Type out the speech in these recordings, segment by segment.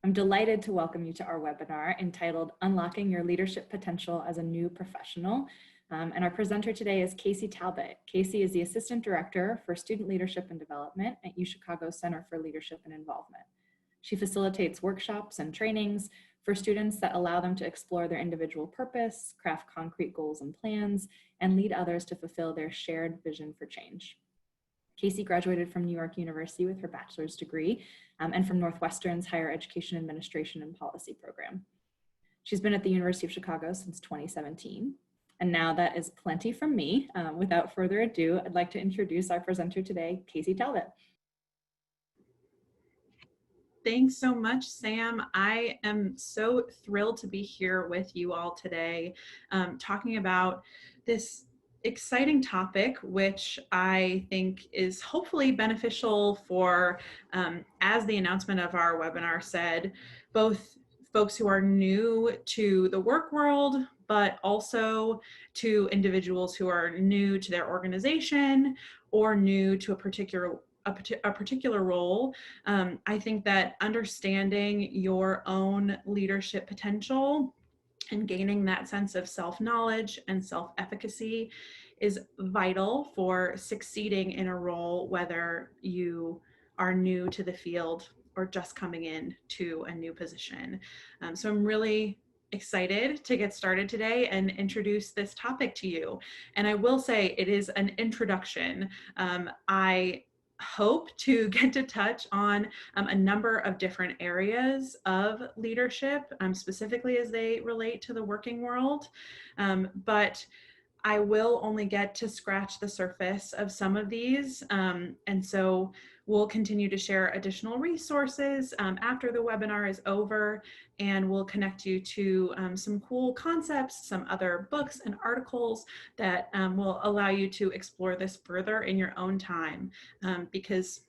I'm delighted to welcome you to our webinar entitled Unlocking Your Leadership Potential as a New Professional. And our presenter today is Casey Talbot. Casey is the Assistant Director for Student Leadership and Development at UChicago Center for Leadership and Involvement. She facilitates workshops and trainings for students that allow them to explore their individual purpose, craft concrete goals and plans, and lead others to fulfill their shared vision for change. Casey graduated from New York University with her bachelor's degree and from Northwestern's Higher Education Administration and Policy program. She's been at the University of Chicago since 2017. And now that is plenty from me. Without further ado, I'd like to introduce our presenter today, Casey Talbot. Thanks so much, Sam. I am so thrilled to be here with you all today, talking about this exciting topic, which I think is hopefully beneficial for, as the announcement of our webinar said, both folks who are new to the work world, but also to individuals who are new to their organization or new to a particular role. I think that understanding your own leadership potential and gaining that sense of self-knowledge and self-efficacy is vital for succeeding in a role, whether you are new to the field or just coming in to a new position. So I'm really excited to get started today and introduce this topic to you. And I will say it is an introduction. I hope to get to touch on a number of different areas of leadership, specifically as they relate to the working world. But I will only get to scratch the surface of some of these. And so we'll continue to share additional resources after the webinar is over, and we'll connect you to some cool concepts, some other books and articles that will allow you to explore this further in your own time, because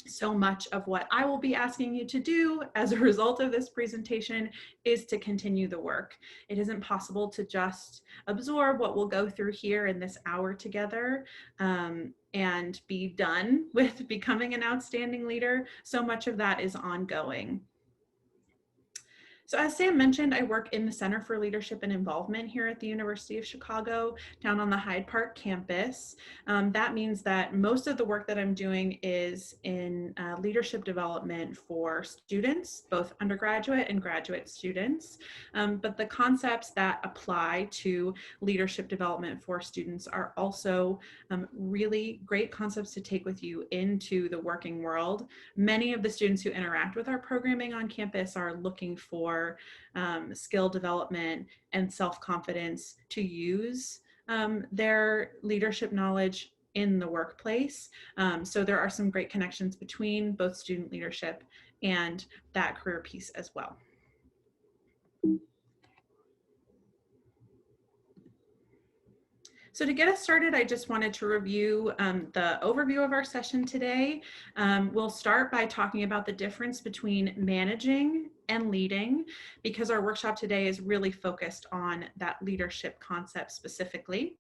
so much of what I will be asking you to do as a result of this presentation is to continue the work. It isn't possible to just absorb what we'll go through here in this hour together and be done with becoming an outstanding leader. So much of that is ongoing. So as Sam mentioned, I work in the Center for Leadership and Involvement here at the University of Chicago, down on the Hyde Park campus. That means that most of the work that I'm doing is in leadership development for students, both undergraduate and graduate students. But the concepts that apply to leadership development for students are also really great concepts to take with you into the working world. Many of the students who interact with our programming on campus are looking for skill development and self-confidence to use their leadership knowledge in the workplace. So there are some great connections between both student leadership and that career piece as well. So to get us started, I just wanted to review the overview of our session today. We'll start by talking about the difference between managing and leading, because our workshop today is really focused on that leadership concept specifically.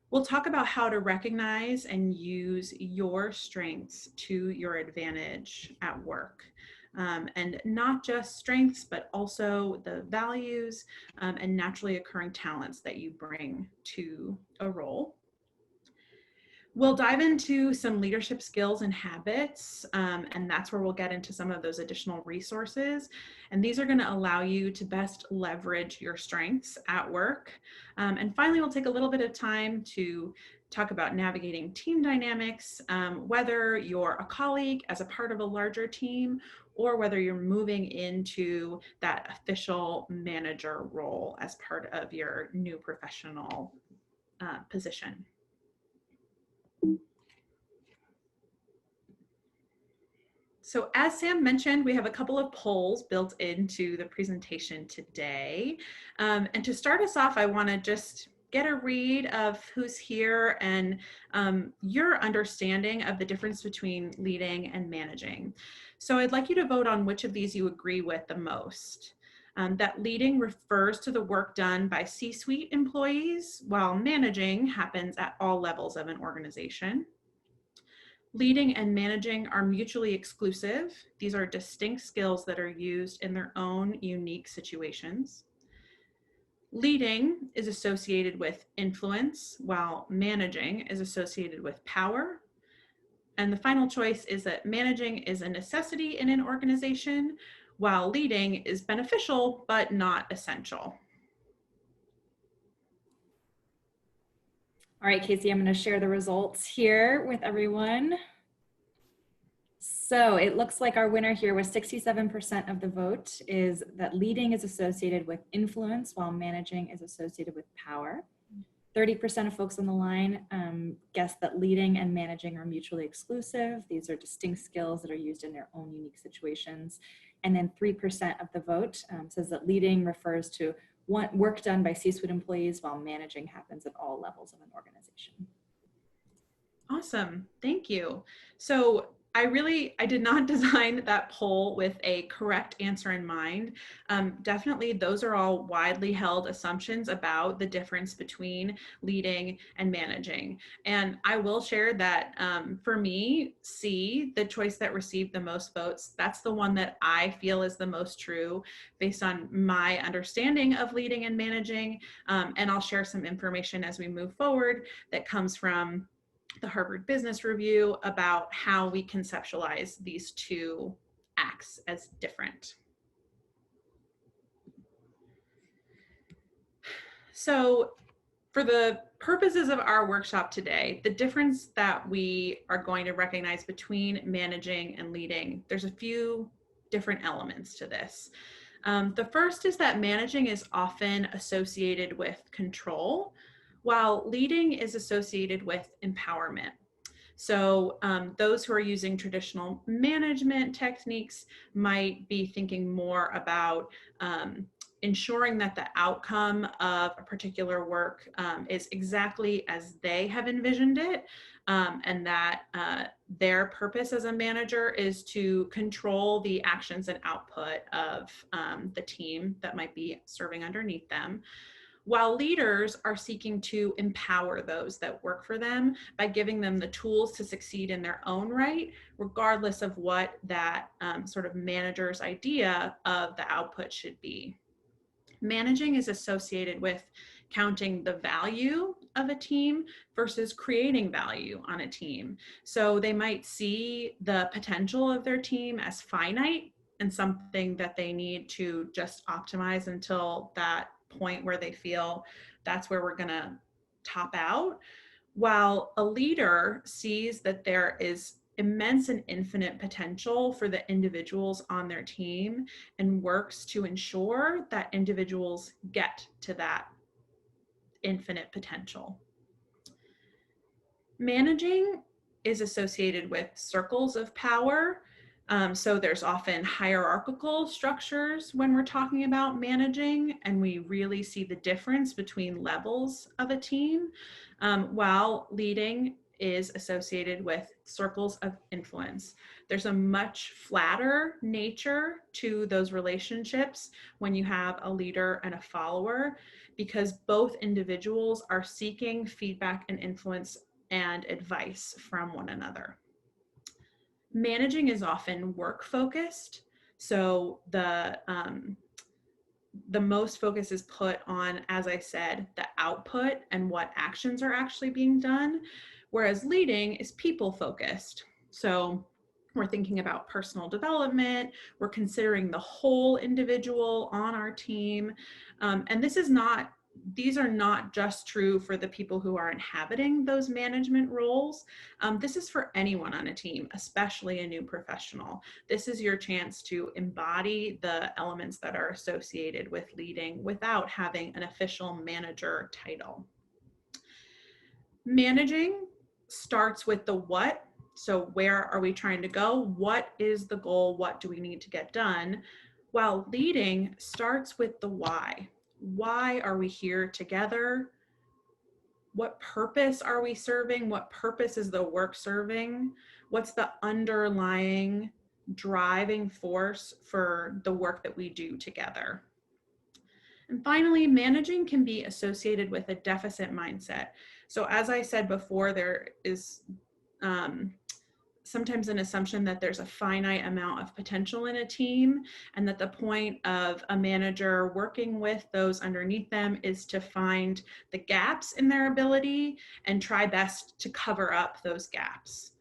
We'll talk about how to recognize and use your strengths to your advantage at work. And not just strengths, but also the values and naturally occurring talents that you bring to a role. We'll dive into some leadership skills and habits, and that's where we'll get into some of those additional resources. And these are going to allow you to best leverage your strengths at work. And finally, we'll take a little bit of time to talk about navigating team dynamics, whether you're a colleague as a part of a larger team, or whether you're moving into that official manager role as part of your new professional position. So as Sam mentioned, we have a couple of polls built into the presentation today. And to start us off, I want to just get a read of who's here and your understanding of the difference between leading and managing. So I'd like you to vote on which of these you agree with the most. That leading refers to the work done by C-suite employees, while managing happens at all levels of an organization. Leading and managing are mutually exclusive. These are distinct skills that are used in their own unique situations. Leading is associated with influence, while managing is associated with power. And the final choice is that managing is a necessity in an organization, while leading is beneficial but not essential. All right, Casey, I'm going to share the results here with everyone. So it looks like our winner here was 67% of the vote is that leading is associated with influence while managing is associated with power. 30% of folks on the line guessed that leading and managing are mutually exclusive. These are distinct skills that are used in their own unique situations. And then 3% of the vote says that leading refers to work done by C-suite employees while managing happens at all levels of an organization. Awesome, thank you. So I did not design that poll with a correct answer in mind. Definitely those are all widely held assumptions about the difference between leading and managing. And I will share that for me, C, the choice that received the most votes, that's the one that I feel is the most true based on my understanding of leading and managing. And I'll share some information as we move forward that comes from the Harvard Business Review about how we conceptualize these two acts as different. So for the purposes of our workshop today, the difference that we are going to recognize between managing and leading, there's a few different elements to this. The first is that managing is often associated with control, while leading is associated with empowerment. So those who are using traditional management techniques might be thinking more about ensuring that the outcome of a particular work is exactly as they have envisioned it, and that their purpose as a manager is to control the actions and output of the team that might be serving underneath them, while leaders are seeking to empower those that work for them by giving them the tools to succeed in their own right, regardless of what that sort of manager's idea of the output should be. Managing is associated with counting the value of a team versus creating value on a team. So they might see the potential of their team as finite and something that they need to just optimize until that point where they feel that's where we're going to top out, while a leader sees that there is immense and infinite potential for the individuals on their team and works to ensure that individuals get to that infinite potential. Managing is associated with circles of power. So there's often hierarchical structures when we're talking about managing, and we really see the difference between levels of a team, while leading is associated with circles of influence. There's a much flatter nature to those relationships when you have a leader and a follower, because both individuals are seeking feedback and influence and advice from one another. Managing is often work focused. So the most focus is put on, as I said, the output and what actions are actually being done, whereas leading is people focused. So we're thinking about personal development, we're considering the whole individual on our team. And these are not just true for the people who are inhabiting those management roles. This is for anyone on a team, especially a new professional. This is your chance to embody the elements that are associated with leading without having an official manager title. Managing starts with the what. So where are we trying to go? What is the goal? What do we need to get done? While leading starts with the why. Why are we here together? What purpose are we serving? What purpose is the work serving? What's the underlying driving force for the work that we do together? And finally, managing can be associated with a deficit mindset. So as I said before, there is sometimes an assumption that there's a finite amount of potential in a team, and that the point of a manager working with those underneath them is to find the gaps in their ability and try best to cover up those gaps.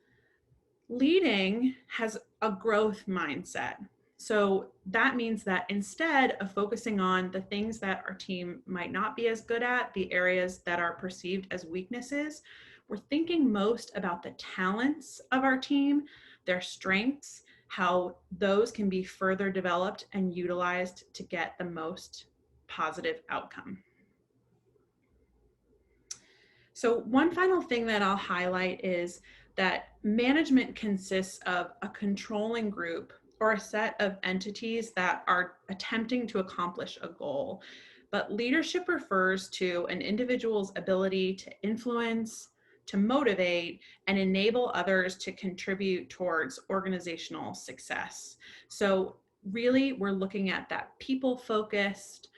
Leading has a growth mindset. So that means that instead of focusing on the things that our team might not be as good at, the areas that are perceived as weaknesses, we're thinking most about the talents of our team, their strengths, how those can be further developed and utilized to get the most positive outcome. So one final thing that I'll highlight is that management consists of a controlling group or a set of entities that are attempting to accomplish a goal. But leadership refers to an individual's ability to influence, to motivate, and enable others to contribute towards organizational success. So really, we're looking at that people-focused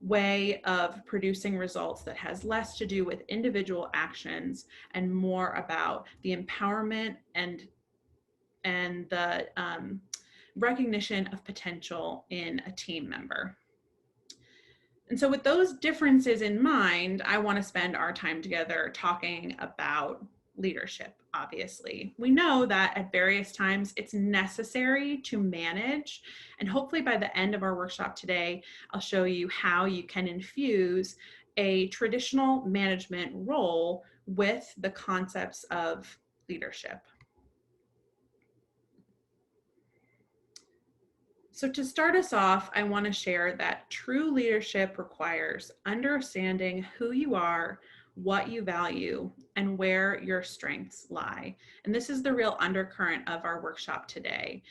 way of producing results that has less to do with individual actions and more about the empowerment and the recognition of potential in a team member. And so with those differences in mind, I want to spend our time together talking about leadership, obviously. We know that at various times it's necessary to manage, and hopefully by the end of our workshop today, I'll show you how you can infuse a traditional management role with the concepts of leadership. So to start us off, I want to share that true leadership requires understanding who you are, what you value, and where your strengths lie. And this is the real undercurrent of our workshop today.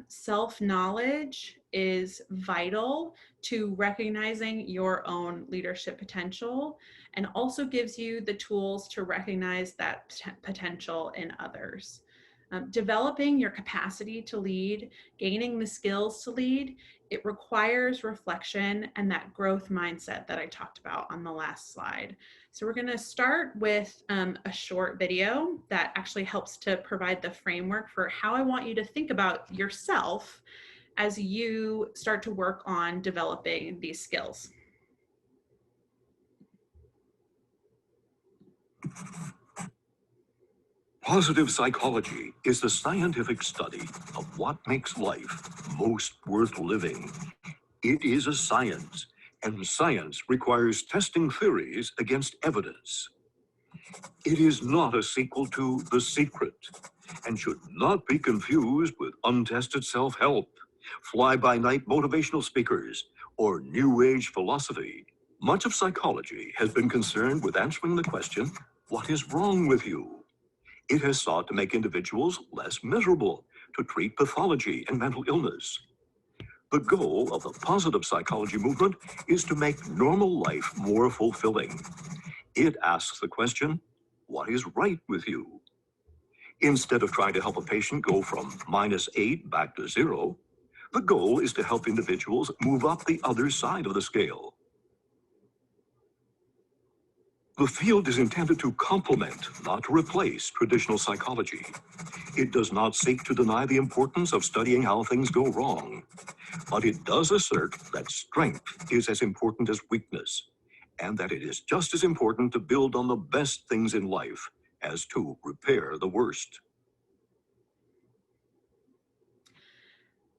Self-knowledge is vital to recognizing your own leadership potential, and also gives you the tools to recognize that potential in others. Developing your capacity to lead, gaining the skills to lead, it requires reflection and that growth mindset that I talked about on the last slide. So we're going to start with a short video that actually helps to provide the framework for how I want you to think about yourself as you start to work on developing these skills. Positive psychology is the scientific study of what makes life most worth living. It is a science, and science requires testing theories against evidence. It is not a sequel to The Secret, and should not be confused with untested self-help, fly-by-night motivational speakers, or New Age philosophy. Much of psychology has been concerned with answering the question, what is wrong with you? It has sought to make individuals less miserable, to treat pathology and mental illness. The goal of the positive psychology movement is to make normal life more fulfilling. It asks the question, what is right with you? Instead of trying to help a patient go from -8 back to 0, the goal is to help individuals move up the other side of the scale. The field is intended to complement, not to replace, traditional psychology. It does not seek to deny the importance of studying how things go wrong, but it does assert that strength is as important as weakness, and that it is just as important to build on the best things in life as to repair the worst.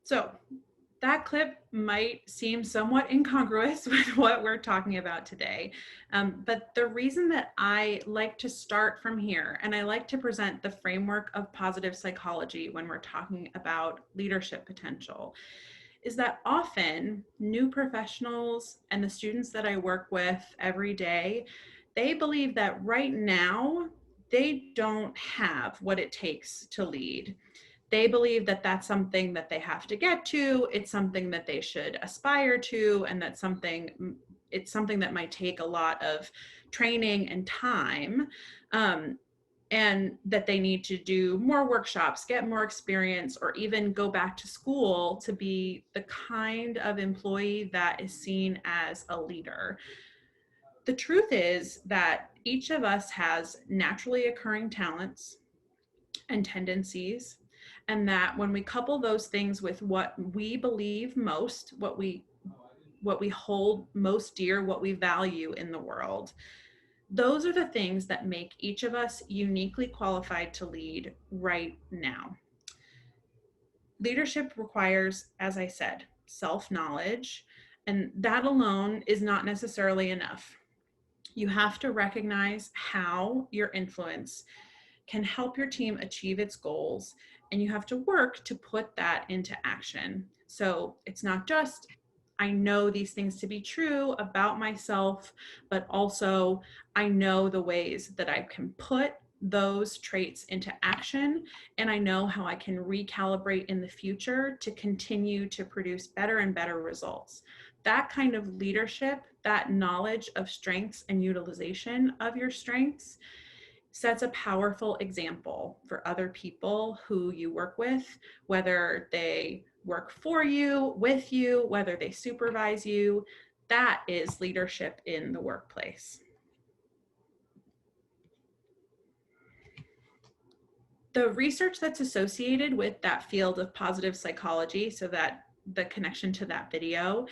So that clip might seem somewhat incongruous with what we're talking about today. But the reason that I like to start from here, and I like to present the framework of positive psychology when we're talking about leadership potential, is that often new professionals and the students that I work with every day, they believe that right now they don't have what it takes to lead. They believe that that's something that they have to get to, it's something that they should aspire to, and that's it's something that might take a lot of training and time, and that they need to do more workshops, get more experience, or even go back to school to be the kind of employee that is seen as a leader. The truth is that each of us has naturally occurring talents, and tendencies. And that when we couple those things with what we believe most, what we hold most dear, what we value in the world, those are the things that make each of us uniquely qualified to lead right now. Leadership requires, as I said, self-knowledge, and that alone is not necessarily enough. You have to recognize how your influence can help your team achieve its goals, and you have to work to put that into action. So it's not just, I know these things to be true about myself, but also I know the ways that I can put those traits into action, and I know how I can recalibrate in the future to continue to produce better and better results. That kind of leadership, that knowledge of strengths and utilization of your strengths, sets a powerful example for other people who you work with, whether they work for you, with you, whether they supervise you. That is leadership in the workplace. The research that's associated with that field of positive psychology, so that the connection to that video,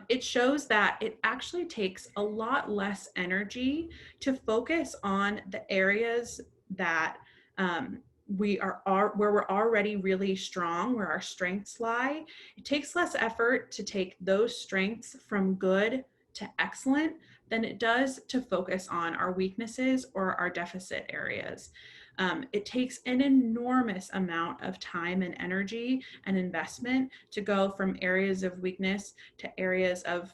it shows that it actually takes a lot less energy to focus on the areas that where we're already really strong, where our strengths lie. It takes less effort to take those strengths from good to excellent than it does to focus on our weaknesses or our deficit areas. It takes an enormous amount of time and energy and investment to go from areas of weakness to areas of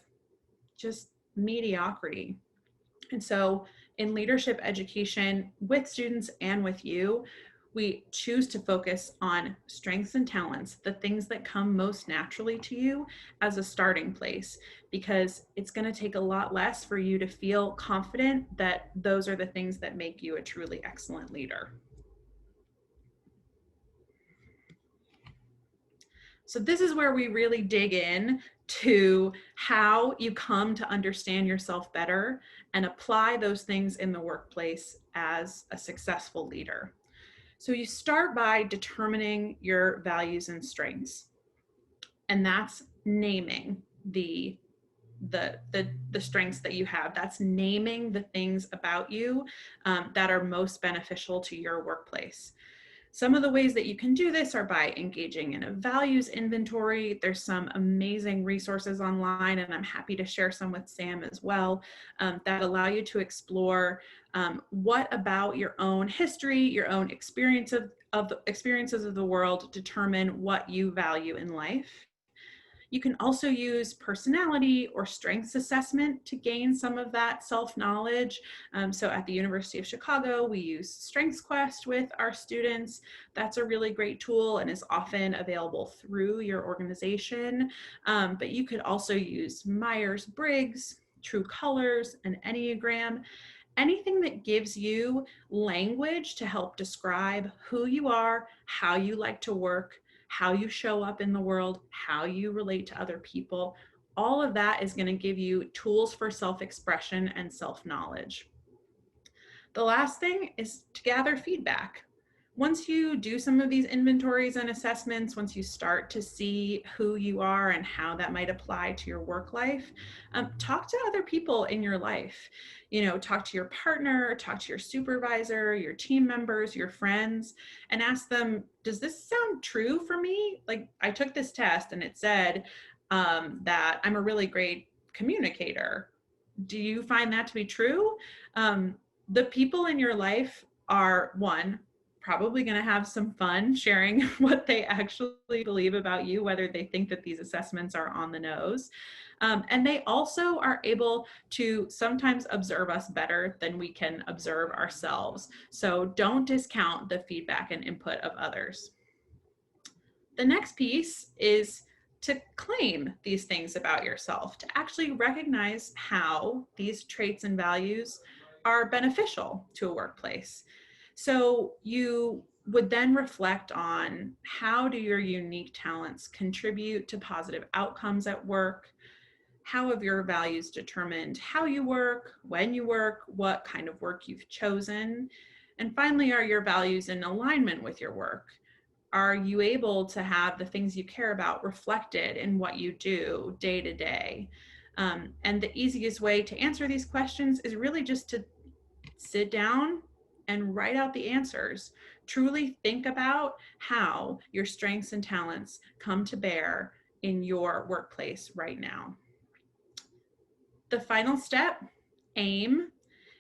just mediocrity. And so in leadership education with students and with you, we choose to focus on strengths and talents, the things that come most naturally to you as a starting place, because it's going to take a lot less for you to feel confident that those are the things that make you a truly excellent leader. So this is where we really dig in to how you come to understand yourself better and apply those things in the workplace as a successful leader. So you start by determining your values and strengths, and that's naming the strengths that you have. That's naming the things about you that are most beneficial to your workplace. Some of the ways that you can do this are by engaging in a values inventory. There's some amazing resources online, and I'm happy to share some with Sam as well, that allow you to explore what about your own history, your own experiences of the world determine what you value in life. You can also use personality or strengths assessment to gain some of that self-knowledge. So at the University of Chicago, we use StrengthsQuest with our students. That's a really great tool and is often available through your organization. But you could also use Myers-Briggs, True Colors, and Enneagram. Anything that gives you language to help describe who you are, how you like to work, how you show up in the world, how you relate to other people. All of that is going to give you tools for self-expression and self-knowledge. The last thing is to gather feedback. Once you do some of these inventories and assessments, once you start to see who you are and how that might apply to your work life, talk to other people in your life. You know, talk to your partner, talk to your supervisor, your team members, your friends, and ask them, does this sound true for me? Like, I took this test and it said that I'm a really great communicator. Do you find that to be true? The people in your life are, one, probably going to have some fun sharing what they actually believe about you, whether they think that these assessments are on the nose. And they also are able to sometimes observe us better than we can observe ourselves. So don't discount the feedback and input of others. The next piece is to claim these things about yourself, to actually recognize how these traits and values are beneficial to a workplace. So you would then reflect on, how do your unique talents contribute to positive outcomes at work? How have your values determined how you work, when you work, what kind of work you've chosen? And finally, are your values in alignment with your work? Are you able to have the things you care about reflected in what you do day to day? And the easiest way to answer these questions is really just to sit down and write out the answers. Truly think about how your strengths and talents come to bear in your workplace right now. The final step, aim,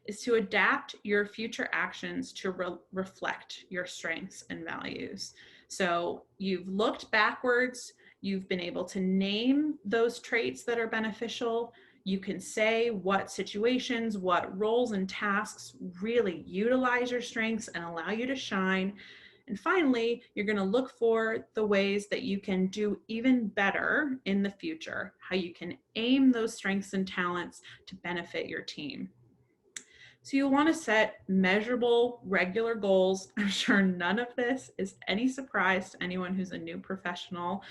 is to adapt your future actions to reflect your strengths and values. So you've looked backwards, you've been able to name those traits that are beneficial. You can say what situations, what roles and tasks really utilize your strengths and allow you to shine. And finally, you're going to look for the ways that you can do even better in the future, how you can aim those strengths and talents to benefit your team. So you'll want to set measurable, regular goals. I'm sure none of this is any surprise to anyone who's a new professional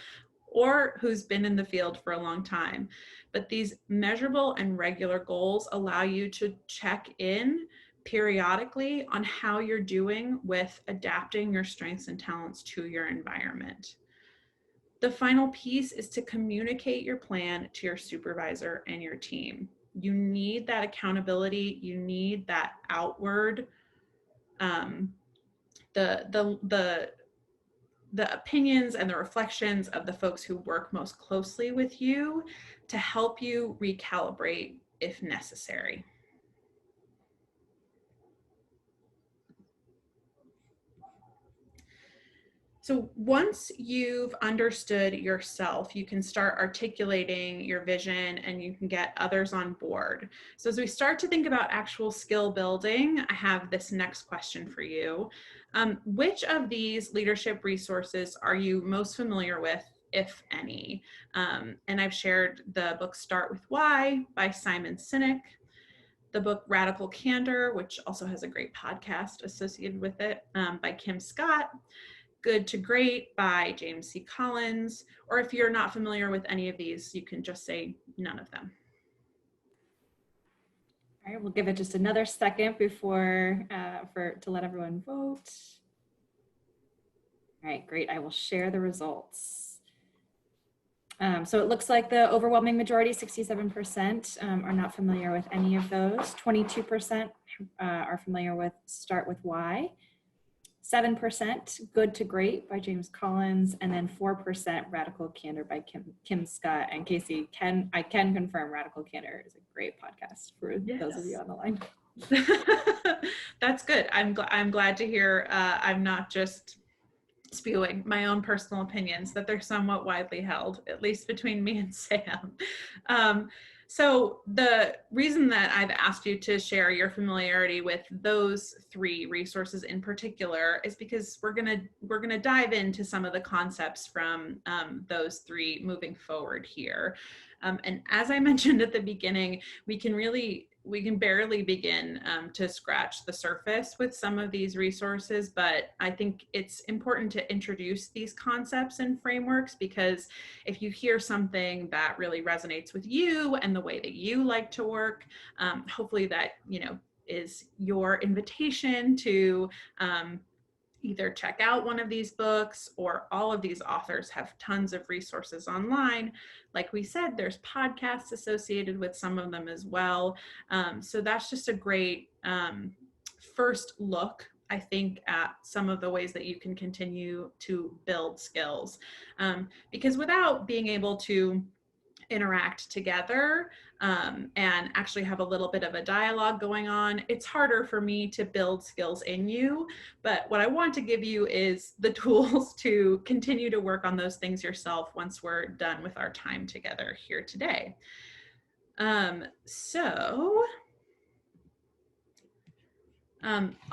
or who's been in the field for a long time. But these measurable and regular goals allow you to check in periodically on how you're doing with adapting your strengths and talents to your environment. The final piece is to communicate your plan to your supervisor and your team. You need that accountability. You need that outward, the opinions and the reflections of the folks who work most closely with you to help you recalibrate if necessary. So once you've understood yourself, you can start articulating your vision and you can get others on board. So as we start to think about actual skill building, I have this next question for you. Which of these leadership resources are you most familiar with, if any? And I've shared the book Start With Why by Simon Sinek, the book Radical Candor, which also has a great podcast associated with it, by Kim Scott, Good to Great by James C. Collins, or if you're not familiar with any of these, you can just say none of them. All right, we'll give it just another second before to let everyone vote. All right, great. I will share the results. So it looks like the overwhelming majority, 67%, are not familiar with any of those. 22% are familiar with Start With Why. 7% Good to Great by James Collins, and then 4% Radical Candor by Kim Scott. And Casey, I can confirm Radical Candor is a great podcast for those of you on the line. That's good. I'm glad to hear I'm not just spewing my own personal opinions, that they're somewhat widely held, at least between me and Sam. So the reason that I've asked you to share your familiarity with those three resources in particular is because we're gonna dive into some of the concepts from those three moving forward here. And as I mentioned at the beginning, we can barely begin to scratch the surface with some of these resources, but I think it's important to introduce these concepts and frameworks, because if you hear something that really resonates with you and the way that you like to work, hopefully that, is your invitation to either check out one of these books, or all of these authors have tons of resources online. Like we said, there's podcasts associated with some of them as well. So that's just a great first look, I think, at some of the ways that you can continue to build skills. Because without being able to interact together and actually have a little bit of a dialogue going on, it's harder for me to build skills in you. But what I want to give you is the tools to continue to work on those things yourself once we're done with our time together here today.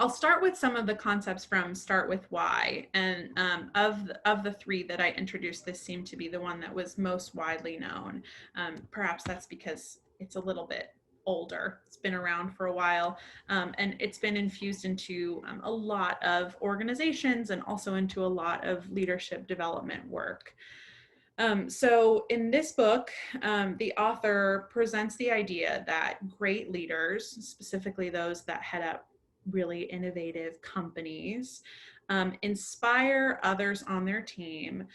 I'll start with some of the concepts from Start With Why, and of the three that I introduced, this seemed to be the one that was most widely known. Perhaps that's because it's a little bit older. It's been around for a while, and it's been infused into a lot of organizations and also into a lot of leadership development work. So in this book, the author presents the idea that great leaders, specifically those that head up really innovative companies inspire others on their team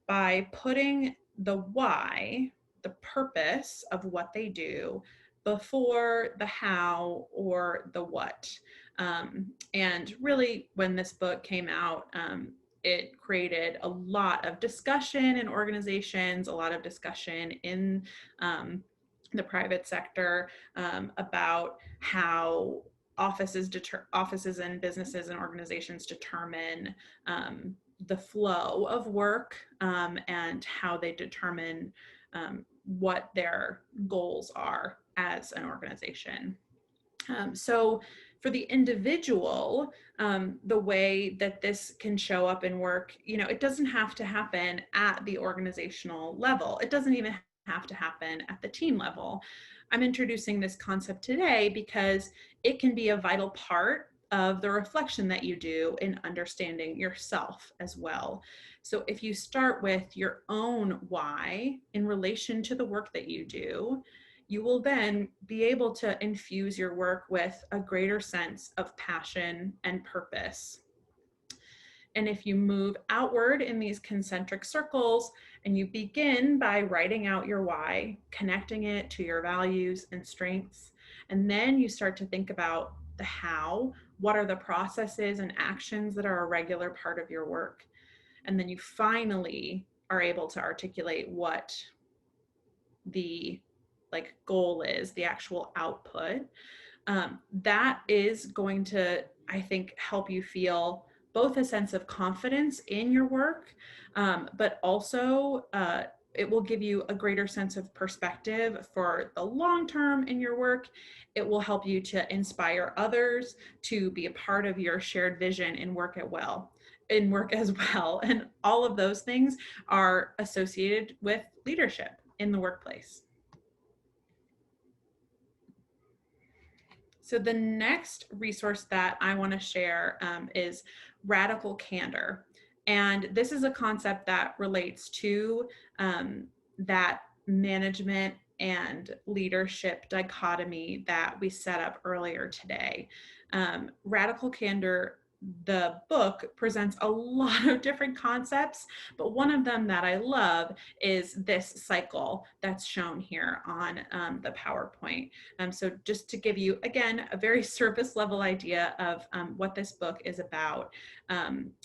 by putting the why, the purpose of what they do, before the how or the what. And really, when this book came out, it created a lot of discussion in organizations, a lot of discussion in the private sector about how offices and businesses and organizations determine the flow of work and how they determine what their goals are as an organization. So for the individual, the way that this can show up in work, it doesn't have to happen at the organizational level. It doesn't even have to happen at the team level. I'm introducing this concept today because it can be a vital part of the reflection that you do in understanding yourself as well. So if you start with your own why in relation to the work that you do, you will then be able to infuse your work with a greater sense of passion and purpose. And if you move outward in these concentric circles and you begin by writing out your why, connecting it to your values and strengths, and then you start to think about the how, what are the processes and actions that are a regular part of your work? And then you finally are able to articulate what the goal is, the actual output. That is going to, I think, help you feel both a sense of confidence in your work, but also it will give you a greater sense of perspective for the long term in your work. It will help you to inspire others to be a part of your shared vision in work as well. And all of those things are associated with leadership in the workplace. So the next resource that I want to share is radical candor. And this is a concept that relates to that management and leadership dichotomy that we set up earlier today. Radical candor, the book, presents a lot of different concepts, but one of them that I love is this cycle that's shown here on the PowerPoint. So just to give you, again, a very surface level idea of what this book is about.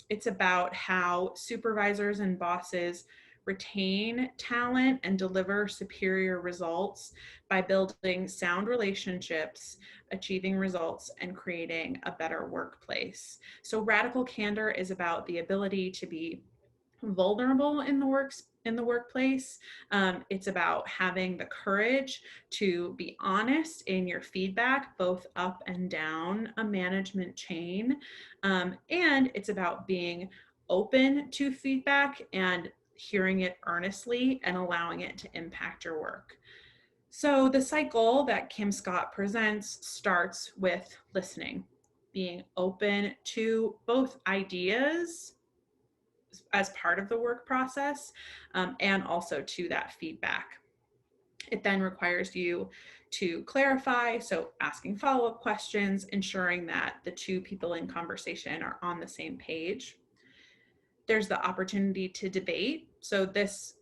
It's about how supervisors and bosses retain talent and deliver superior results by building sound relationships, achieving results, and creating a better workplace. So radical candor is about the ability to be vulnerable in the workplace. It's about having the courage to be honest in your feedback, both up and down a management chain. And it's about being open to feedback and hearing it earnestly and allowing it to impact your work. So the cycle that Kim Scott presents starts with listening, being open to both ideas as part of the work process and also to that feedback. It then requires you to clarify, so asking follow-up questions, ensuring that the two people in conversation are on the same page. There's the opportunity to debate. So this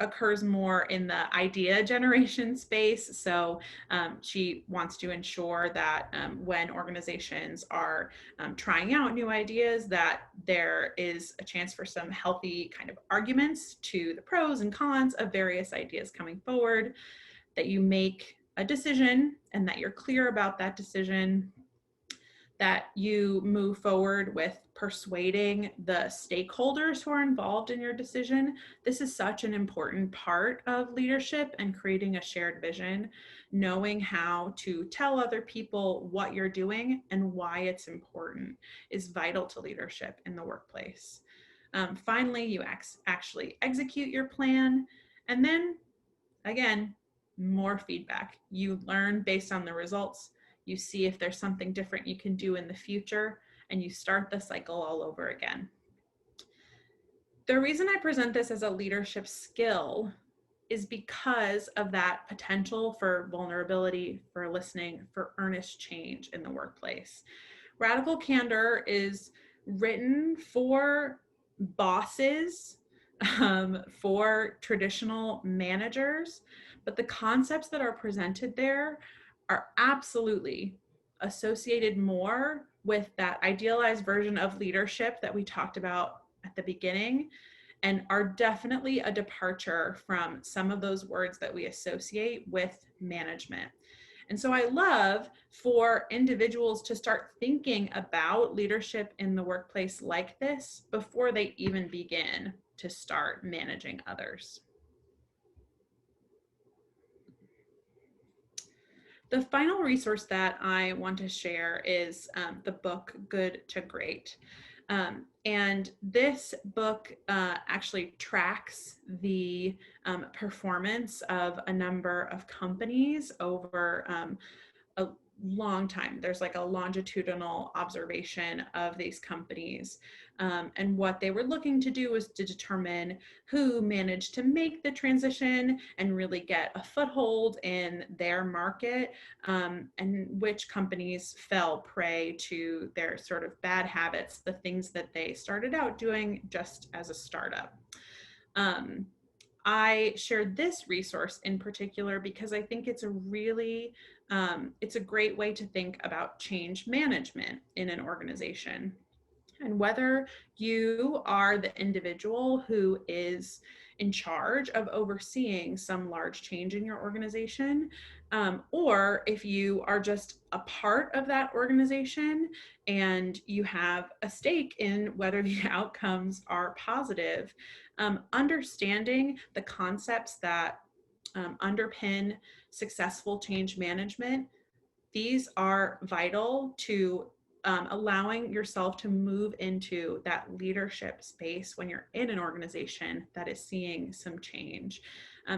occurs more in the idea generation space. So she wants to ensure that when organizations are trying out new ideas, that there is a chance for some healthy kind of arguments to the pros and cons of various ideas coming forward, that you make a decision and that you're clear about that decision, that you move forward with persuading the stakeholders who are involved in your decision. This is such an important part of leadership and creating a shared vision. Knowing how to tell other people what you're doing and why it's important is vital to leadership in the workplace. Finally, you actually execute your plan, and then again, more feedback. You learn based on the results. You see if there's something different you can do in the future, and you start the cycle all over again. The reason I present this as a leadership skill is because of that potential for vulnerability, for listening, for earnest change in the workplace. Radical Candor is written for bosses, for traditional managers, but the concepts that are presented there are absolutely associated more with that idealized version of leadership that we talked about at the beginning, and are definitely a departure from some of those words that we associate with management. And so I love for individuals to start thinking about leadership in the workplace like this before they even begin to start managing others. The final resource that I want to share is the book Good to Great. And this book actually tracks the performance of a number of companies over a long time. There's like a longitudinal observation of these companies. And what they were looking to do was to determine who managed to make the transition and really get a foothold in their market, and which companies fell prey to their sort of bad habits, the things that they started out doing just as a startup. I shared this resource in particular because I think it's a really, it's a great way to think about change management in an organization. And whether you are the individual who is in charge of overseeing some large change in your organization, or if you are just a part of that organization and you have a stake in whether the outcomes are positive, understanding the concepts that underpin successful change management, these are vital to allowing yourself to move into that leadership space when you're in an organization that is seeing some change.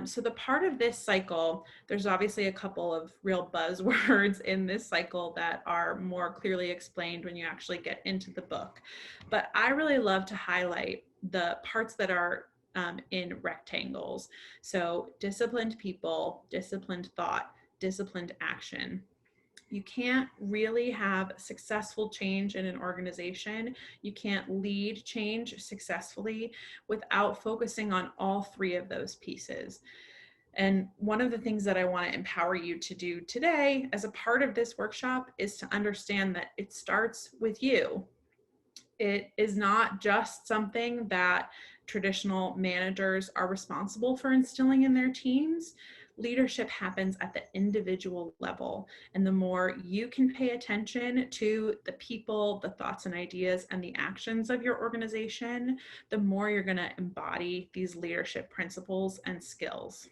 So the part of this cycle, there's obviously a couple of real buzzwords in this cycle that are more clearly explained when you actually get into the book. But I really love to highlight the parts that are in rectangles. So disciplined people, disciplined thought, disciplined action. You can't really have successful change in an organization. You can't lead change successfully without focusing on all three of those pieces. And one of the things that I want to empower you to do today as a part of this workshop is to understand that it starts with you. It is not just something that traditional managers are responsible for instilling in their teams. Leadership happens at the individual level. And the more you can pay attention to the people, the thoughts and ideas, and the actions of your organization, the more you're going to embody these leadership principles and skills.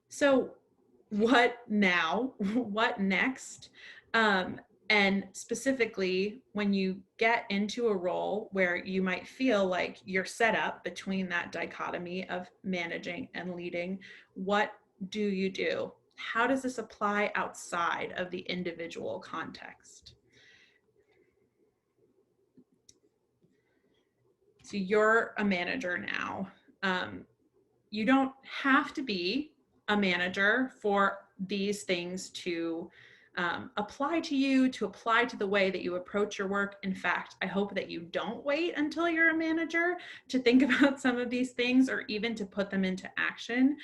So what now? What next? And specifically, when you get into a role where you might feel like you're set up between that dichotomy of managing and leading, what do you do? How does this apply outside of the individual context? So you're a manager now. You don't have to be a manager for these things to apply to you, to apply to the way that you approach your work. In fact, I hope that you don't wait until you're a manager to think about some of these things or even to put them into action.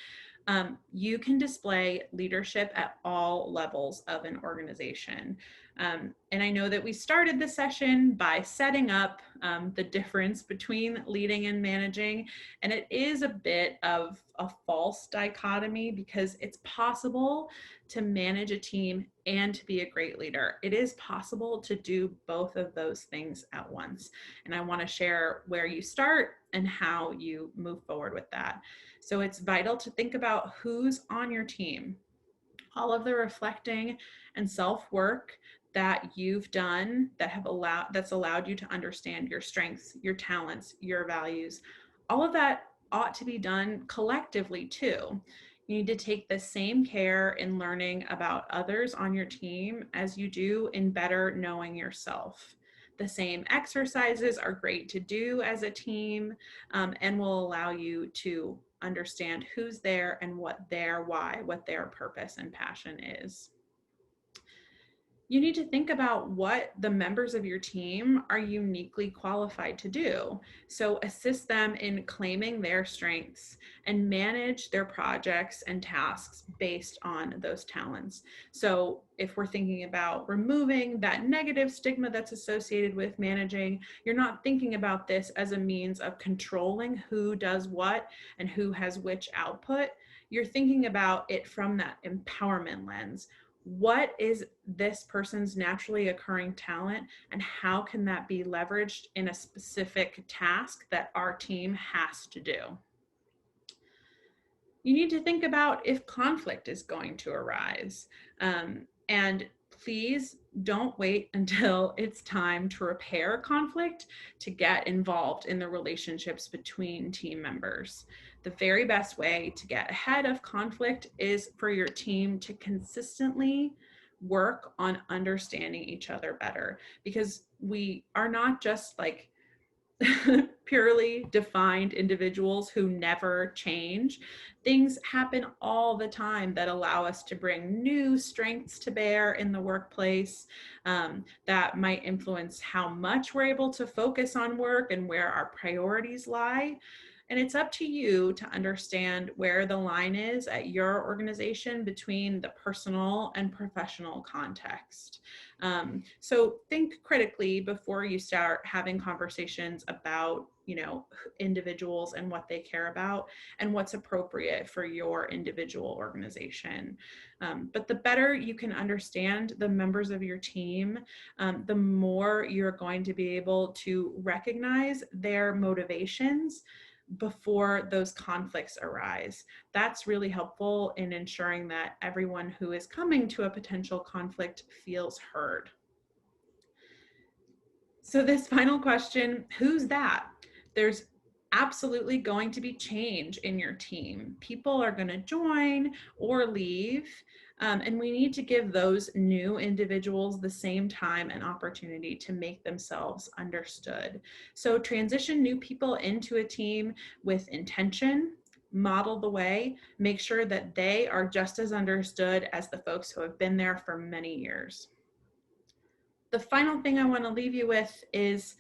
You can display leadership at all levels of an organization. And I know that we started the session by setting up the difference between leading and managing. And it is a bit of a false dichotomy because it's possible to manage a team and to be a great leader. It is possible to do both of those things at once. And I want to share where you start and how you move forward with that. So it's vital to think about who's on your team. All of the reflecting and self-work that you've done that's allowed you to understand your strengths, your talents, your values, all of that ought to be done collectively too. You need to take the same care in learning about others on your team as you do in better knowing yourself. The same exercises are great to do as a team, and will allow you to understand who's there and what their why, what their purpose and passion is. You need to think about what the members of your team are uniquely qualified to do. So assist them in claiming their strengths and manage their projects and tasks based on those talents. So if we're thinking about removing that negative stigma that's associated with managing, you're not thinking about this as a means of controlling who does what and who has which output. You're thinking about it from that empowerment lens. What is this person's naturally occurring talent, and how can that be leveraged in a specific task that our team has to do? You need to think about if conflict is going to arise. And please don't wait until it's time to repair conflict to get involved in the relationships between team members. The very best way to get ahead of conflict is for your team to consistently work on understanding each other better, because we are not just like purely defined individuals who never change. Things happen all the time that allow us to bring new strengths to bear in the workplace, that might influence how much we're able to focus on work and where our priorities lie. And it's up to you to understand where the line is at your organization between the personal and professional context. So think critically before you start having conversations about, individuals and what they care about and what's appropriate for your individual organization. But the better you can understand the members of your team, the more you're going to be able to recognize their motivations before those conflicts arise. That's really helpful in ensuring that everyone who is coming to a potential conflict feels heard. So this final question, who's that? There's absolutely going to be change in your team. People are going to join or leave, and we need to give those new individuals the same time and opportunity to make themselves understood. So transition new people into a team with intention, model the way, make sure that they are just as understood as the folks who have been there for many years. The final thing I want to leave you with is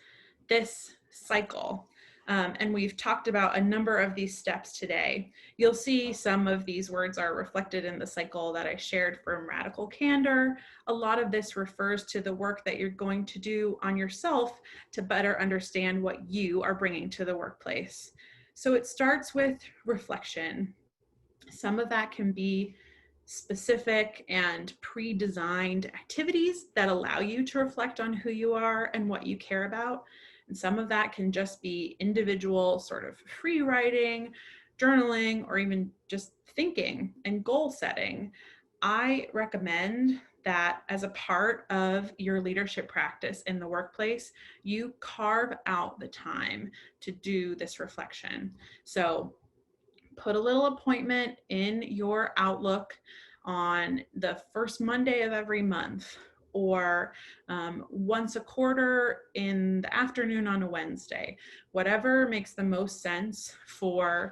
this cycle. And we've talked about a number of these steps today. You'll see some of these words are reflected in the cycle that I shared from Radical Candor. A lot of this refers to the work that you're going to do on yourself to better understand what you are bringing to the workplace. So it starts with reflection. Some of that can be specific and pre-designed activities that allow you to reflect on who you are and what you care about. And some of that can just be individual sort of free writing, journaling, or even just thinking and goal setting. I recommend that as a part of your leadership practice in the workplace, you carve out the time to do this reflection. So put a little appointment in your Outlook on the first Monday of every month, or once a quarter in the afternoon on a Wednesday. Whatever makes the most sense for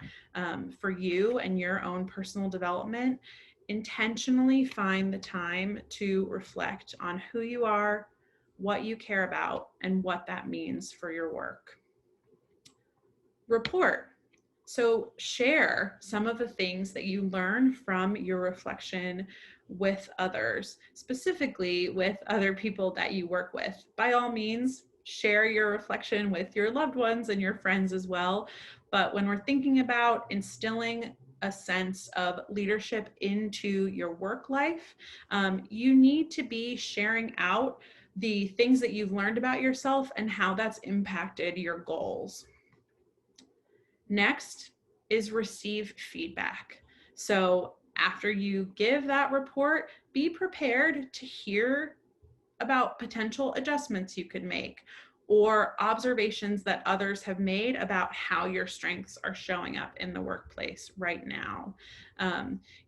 you and your own personal development. Intentionally find the time to reflect on who you are, what you care about, and what that means for your work. Report. So share some of the things that you learn from your reflection with others, specifically with other people that you work with. By all means, share your reflection with your loved ones and your friends as well. But when we're thinking about instilling a sense of leadership into your work life, you need to be sharing out the things that you've learned about yourself and how that's impacted your goals. Next is receive feedback. So after you give that report, be prepared to hear about potential adjustments you could make or observations that others have made about how your strengths are showing up in the workplace right now.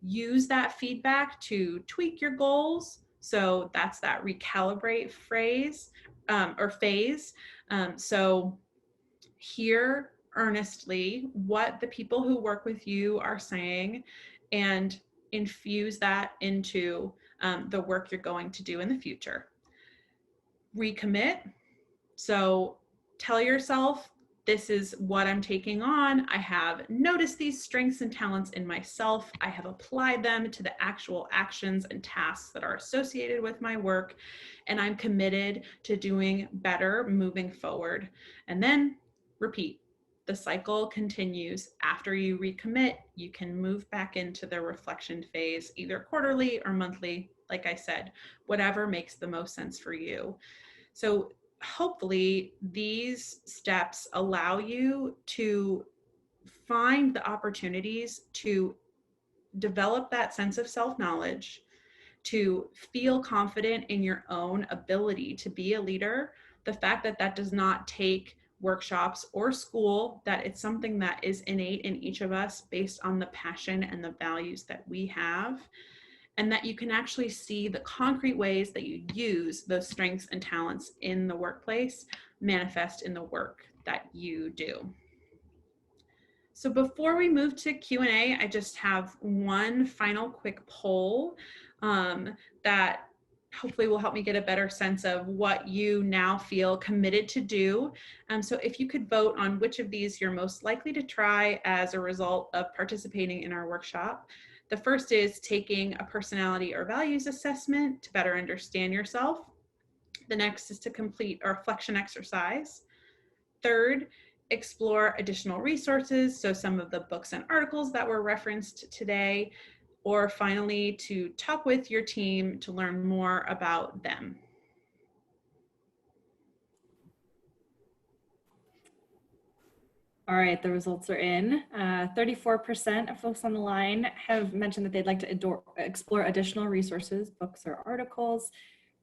Use that feedback to tweak your goals, So that's that recalibrate phrase or phase. So hear earnestly what the people who work with you are saying and infuse that into the work you're going to do in the future. Recommit. So tell yourself, this is what I'm taking on. I have noticed these strengths and talents in myself. I have applied them to the actual actions and tasks that are associated with my work, and I'm committed to doing better moving forward. And then repeat. The cycle continues. After you recommit, you can move back into the reflection phase, either quarterly or monthly, like I said, whatever makes the most sense for you. So hopefully these steps allow you to find the opportunities to develop that sense of self-knowledge, to feel confident in your own ability to be a leader. The fact that that does not take workshops or school, that it's something that is innate in each of us based on the passion and the values that we have, and that you can actually see the concrete ways that you use those strengths and talents in the workplace manifest in the work that you do. So before we move to Q&A, I just have one final quick poll that hopefully will help me get a better sense of what you now feel committed to do. So if you could vote on which of these you're most likely to try as a result of participating in our workshop. The first is taking a personality or values assessment to better understand yourself. The next is to complete a reflection exercise. Third, explore additional resources, so some of the books and articles that were referenced today. Or finally, to talk with your team to learn more about them. All right, the results are in. 34% of folks on the line have mentioned that they'd like to explore additional resources, books or articles.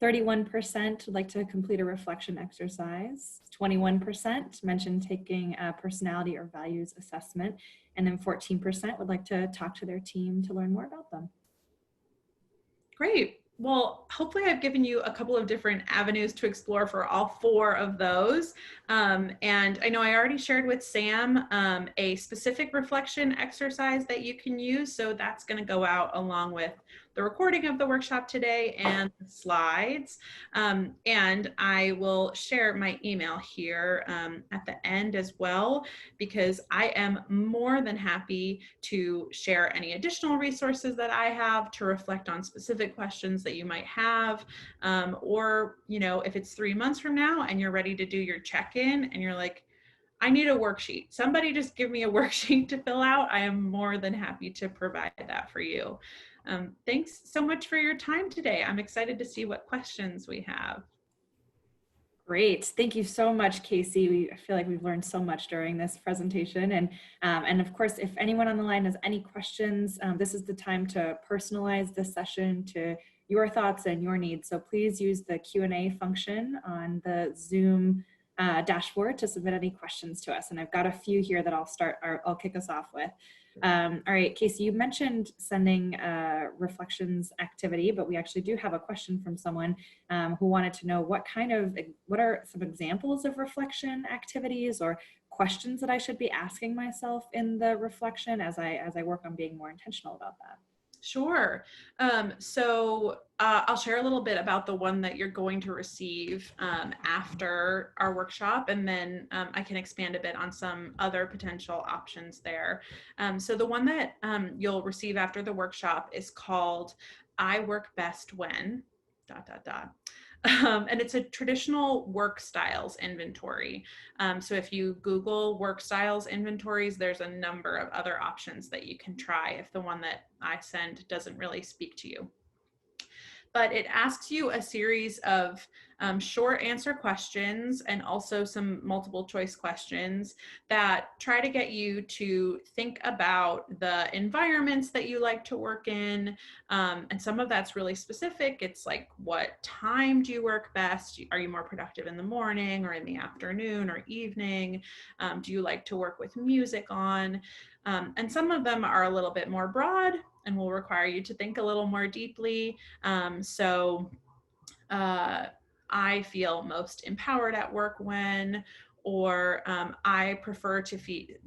31% would like to complete a reflection exercise. 21% mentioned taking a personality or values assessment. And then 14% would like to talk to their team to learn more about them. Great. Well, hopefully I've given you a couple of different avenues to explore for all four of those. And I know I already shared with Sam a specific reflection exercise that you can use. So that's going to go out along with the recording of the workshop today and the slides. And I will share my email here at the end as well, because I am more than happy to share any additional resources that I have to reflect on specific questions that you might have. Or, you know, if it's 3 months from now and you're ready to do your check-in and you're like, I need a worksheet. Somebody just give me a worksheet to fill out. I am more than happy to provide that for you. Thanks so much for your time today. I'm excited to see what questions we have. Great. Thank you so much, Casey. I feel like we've learned so much during this presentation. And of course, if anyone on the line has any questions, this is the time to personalize this session to your thoughts and your needs. So please use the Q&A function on the Zoom dashboard to submit any questions to us. And I've got a few here that I'll kick us off with. All right, Casey, you mentioned sending a reflections activity, but we actually do have a question from someone who wanted to know what are some examples of reflection activities or questions that I should be asking myself in the reflection as I work on being more intentional about that. Sure. So I'll share a little bit about the one that you're going to receive after our workshop, and then I can expand a bit on some other potential options there. So the one that you'll receive after the workshop is called I Work Best When ... And it's a traditional work styles inventory. So if you Google work styles inventories, there's a number of other options that you can try if the one that I send doesn't really speak to you. But it asks you a series of short answer questions and also some multiple choice questions that try to get you to think about the environments that you like to work in. And some of that's really specific. It's like, what time do you work best? Are you more productive in the morning or in the afternoon or evening? Do you like to work with music on? And some of them are a little bit more broad and will require you to think a little more deeply. I feel most empowered at work when, or I prefer to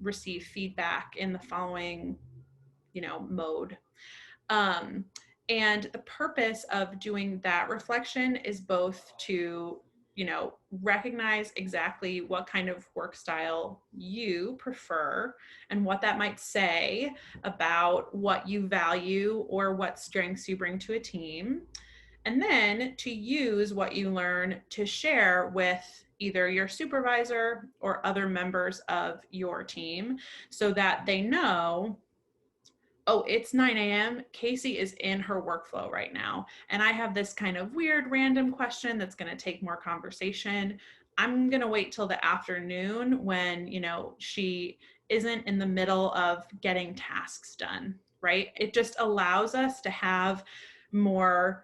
receive feedback in the following, mode. And the purpose of doing that reflection is both to, recognize exactly what kind of work style you prefer and what that might say about what you value or what strengths you bring to a team. And then to use what you learn to share with either your supervisor or other members of your team so that they know, oh, it's 9 a.m. Casey is in her workflow right now. And I have this kind of weird random question that's going to take more conversation. I'm going to wait till the afternoon when, she isn't in the middle of getting tasks done, right? It just allows us to have more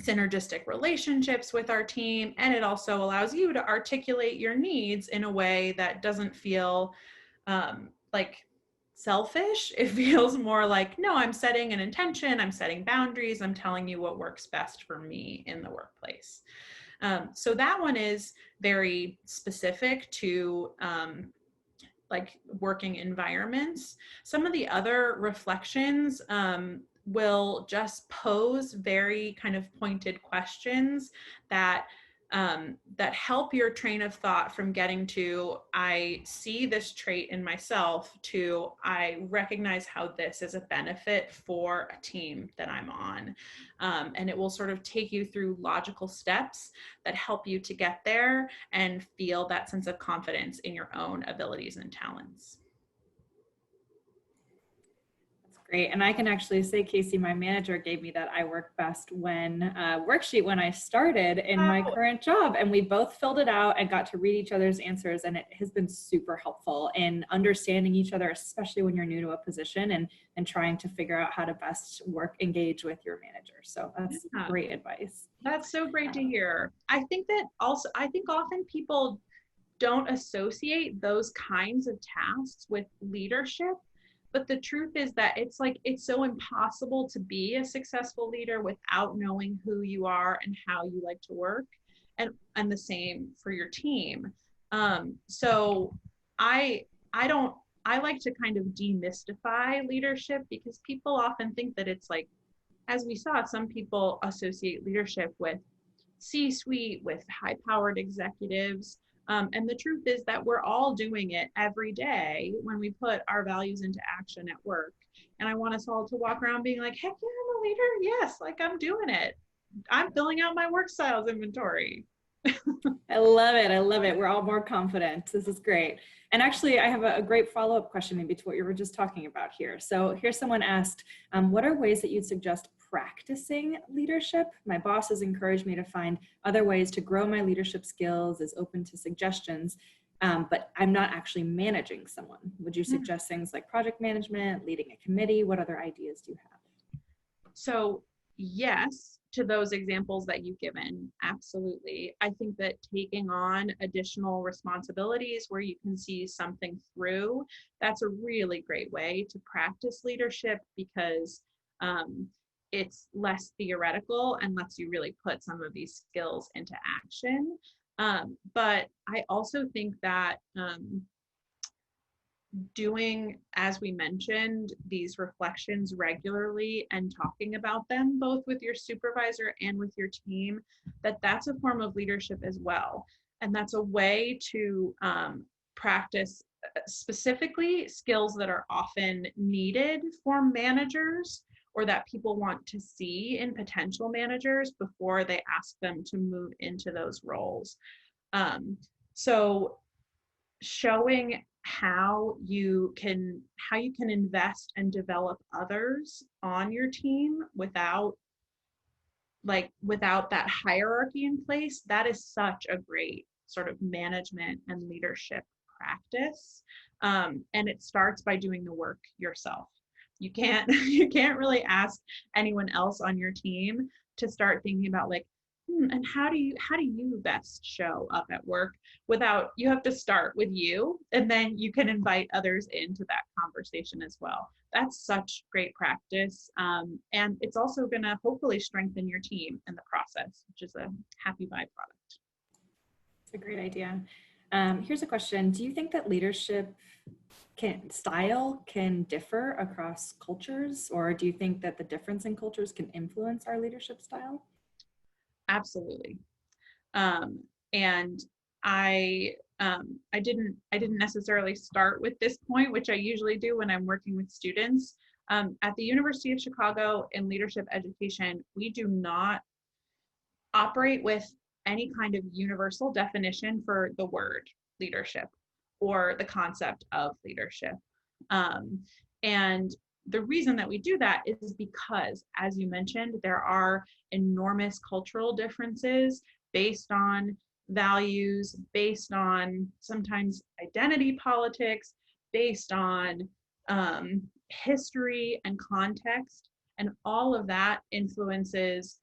synergistic relationships with our team. And it also allows you to articulate your needs in a way that doesn't feel like selfish. It feels more like, no, I'm setting an intention, I'm setting boundaries, I'm telling you what works best for me in the workplace. So that one is very specific to like working environments. Some of the other reflections will just pose very kind of pointed questions that that help your train of thought from getting to, I see this trait in myself, to I recognize how this is a benefit for a team that I'm on. And it will sort of take you through logical steps that help you to get there and feel that sense of confidence in your own abilities and talents. Great. And I can actually say, Casey, my manager gave me that I work best when worksheet when I started in my current job. And we both filled it out and got to read each other's answers. And it has been super helpful in understanding each other, especially when you're new to a position and trying to figure out how to best engage with your manager. So that's great advice. That's so great to hear. I think often people don't associate those kinds of tasks with leadership. But the truth is that it's so impossible to be a successful leader without knowing who you are and how you like to work, and the same for your team. So I like to kind of demystify leadership, because people often think that it's like, as we saw, some people associate leadership with C-suite, with high-powered executives. And the truth is that we're all doing it every day when we put our values into action at work. And I want us all to walk around being like, heck yeah, I'm a leader. Yes, like I'm doing it. I'm filling out my work styles inventory. I love it. I love it. We're all more confident. This is great. And actually, I have a great follow-up question maybe to what you were just talking about here. So here's someone asked, what are ways that you'd suggest practicing leadership? My boss has encouraged me to find other ways to grow my leadership skills, is open to suggestions, but I'm not actually managing someone. Would you suggest things like project management, leading a committee? What other ideas do you have? So yes, to those examples that you've given, absolutely. I think that taking on additional responsibilities where you can see something through, that's a really great way to practice leadership, because it's less theoretical and lets you really put some of these skills into action. But I also think that doing, as we mentioned, these reflections regularly and talking about them both with your supervisor and with your team, that's a form of leadership as well. And that's a way to practice specifically skills that are often needed for managers, or that people want to see in potential managers before they ask them to move into those roles. So showing how you can invest and develop others on your team without like without that hierarchy in place, that is such a great sort of management and leadership practice. And it starts by doing the work yourself. You can't you can't really ask anyone else on your team to start thinking about like, and how do you best show up at work, without, you have to start with you, and then you can invite others into that conversation as well. That's such great practice. And it's also going to hopefully strengthen your team in the process, which is a happy byproduct. It's a great idea. Here's a question. Do you think that leadership style can differ across cultures, or do you think that the difference in cultures can influence our leadership style? Absolutely. And I didn't necessarily start with this point, which I usually do when I'm working with students. At the University of Chicago in leadership education, we do not operate with any kind of universal definition for the word leadership or the concept of leadership. And the reason that we do that is because, as you mentioned, there are enormous cultural differences based on values, based on sometimes identity politics, based on history and context. And all of that influences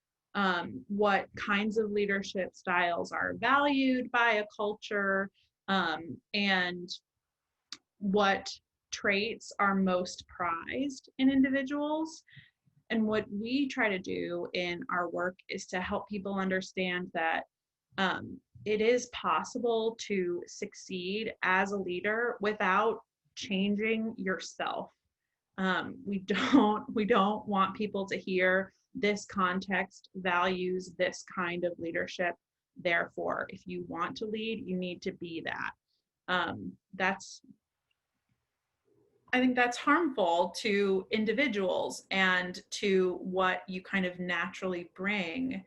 what kinds of leadership styles are valued by a culture, and what traits are most prized in individuals. And what we try to do in our work is to help people understand that it is possible to succeed as a leader without changing yourself. We don't want people to hear this context values this kind of leadership. Therefore, if you want to lead, you need to be that. I think that's harmful to individuals and to what you kind of naturally bring,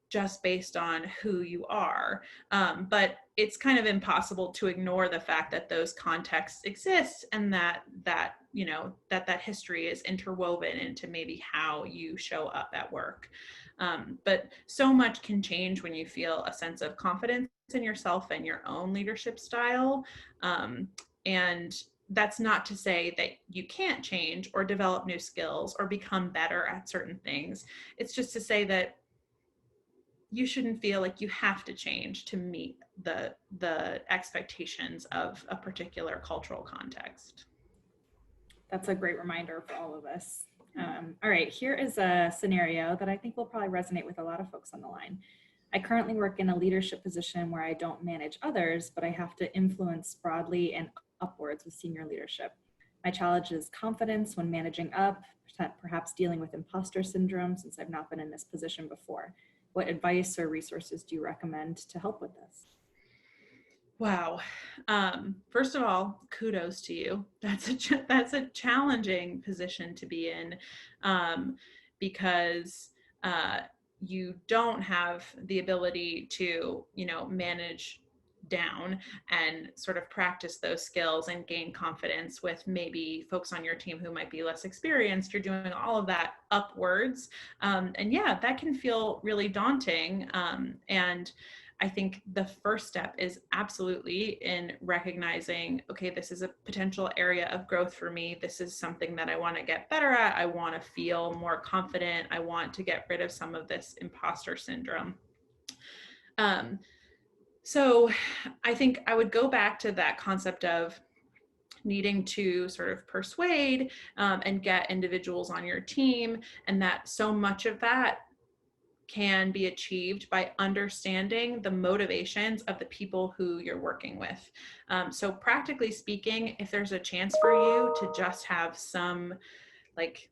just based on who you are. But it's kind of impossible to ignore the fact that those contexts exist, and that history is interwoven into maybe how you show up at work. But so much can change when you feel a sense of confidence in yourself and your own leadership style. And that's not to say that you can't change or develop new skills or become better at certain things. It's just to say that you shouldn't feel like you have to change to meet the expectations of a particular cultural context. That's a great reminder for all of us. All right, here is a scenario that I think will probably resonate with a lot of folks on the line. I currently work in a leadership position where I don't manage others, but I have to influence broadly and upwards with senior leadership. My challenge is confidence when managing up, perhaps dealing with imposter syndrome since I've not been in this position before. What advice or resources do you recommend to help with this? Wow. First of all, kudos to you. That's a challenging position to be in, because you don't have the ability to, manage down and sort of practice those skills and gain confidence with maybe folks on your team who might be less experienced. You're doing all of that upwards. And yeah, that can feel really daunting. And I think the first step is absolutely in recognizing, okay, this is a potential area of growth for me. This is something that I want to get better at. I want to feel more confident. I want to get rid of some of this imposter syndrome. So I think I would go back to that concept of needing to sort of persuade and get individuals on your team, and that so much of that can be achieved by understanding the motivations of the people who you're working with. So practically speaking, if there's a chance for you to just have some like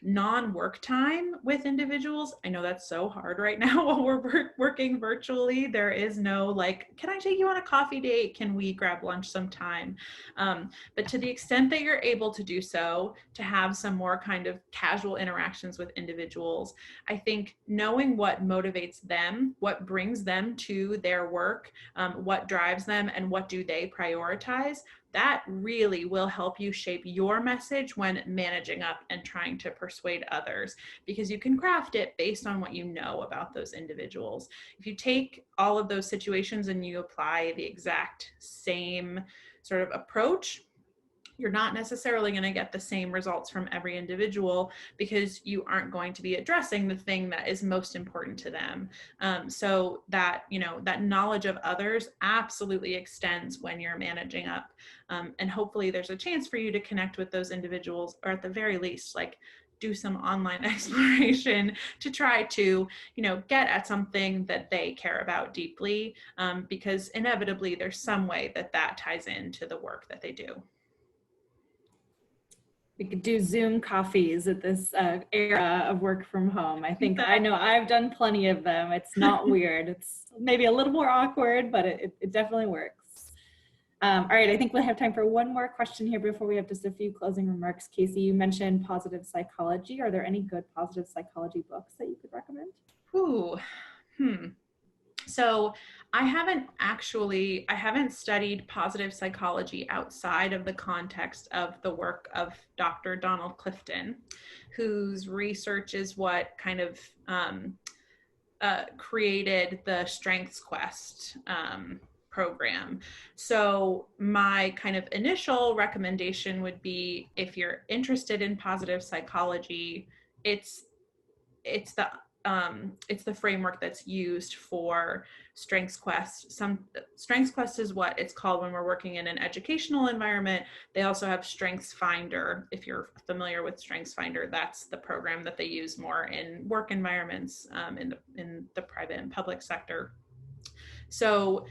non-work time with individuals. I know that's so hard right now while we're working virtually. There is no like, can I take you on a coffee date? Can we grab lunch sometime? But to the extent that you're able to do so, to have some more kind of casual interactions with individuals, I think knowing what motivates them, what brings them to their work, what drives them, and what do they prioritize, that really will help you shape your message when managing up and trying to persuade others, because you can craft it based on what you know about those individuals. If you take all of those situations and you apply the exact same sort of approach, you're not necessarily going to get the same results from every individual, because you aren't going to be addressing the thing that is most important to them. So that, that knowledge of others absolutely extends when you're managing up. And hopefully there's a chance for you to connect with those individuals, or at the very least, like, do some online exploration to try to, get at something that they care about deeply, because inevitably there's some way that that ties into the work that they do. We could do Zoom coffees at this era of work from home. I know I've done plenty of them. It's not weird. It's maybe a little more awkward, but it definitely works. All right, I think we'll have time for one more question here before we have just a few closing remarks. Casey, you mentioned positive psychology. Are there any good positive psychology books that you could recommend? So I haven't studied positive psychology outside of the context of the work of Dr. Donald Clifton, whose research is what kind of created the Strengths Quest program. So my kind of initial recommendation would be, if you're interested in positive psychology, it's the framework that's used for Strengths Quest. Strengths Quest is what it's called when we're working in an educational environment. They also have Strengths Finder. If you're familiar with Strengths Finder, that's the program that they use more in work environments, in the private and public sector. So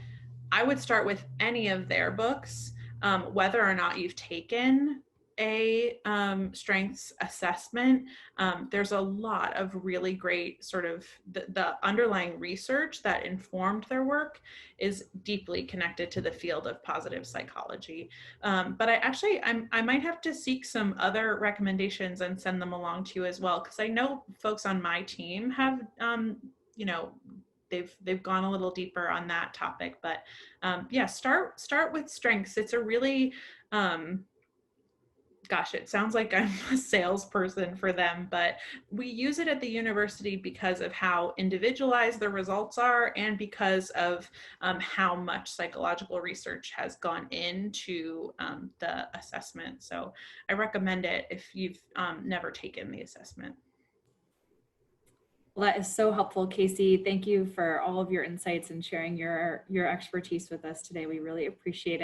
I would start with any of their books, whether or not you've taken a strengths assessment. There's a lot of really great sort of the underlying research that informed their work is deeply connected to the field of positive psychology. But I might have to seek some other recommendations and send them along to you as well, because I know folks on my team have, they've gone a little deeper on that topic. But yeah, start with strengths. It's a really, gosh, it sounds like I'm a salesperson for them, but we use it at the university because of how individualized the results are, and because of how much psychological research has gone into the assessment. So I recommend it if you've never taken the assessment. Well, that is so helpful, Casey. Thank you for all of your insights and sharing your expertise with us today. We really appreciate it.